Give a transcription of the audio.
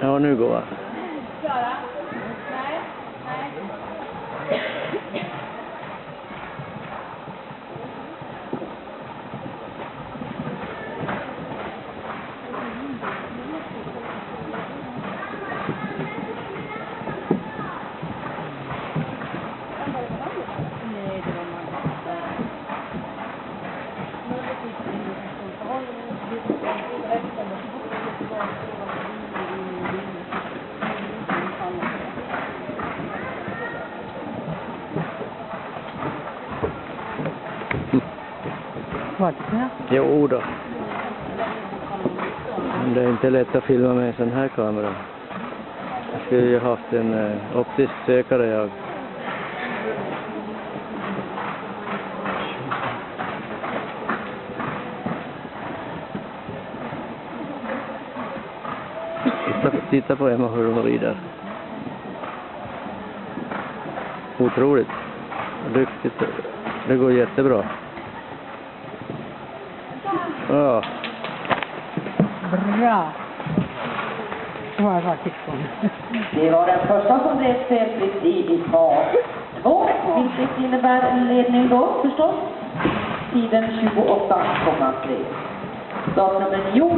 Ja, nu går jag. Klara? Nej. Vart det? Jo då. Men det är inte lätt att filma med en sån här kamera. Jag skulle ju haft en optisk sökare jag. Titta på Emma hur hon rider. Otroligt. Duktigt. Det går jättebra. Ja. Bra. Det var faktiskt så. Det var den första som blev felfritt i fas 2, vilket innebär en ledning då förstås. Tiden 28,3. Startnummer 9.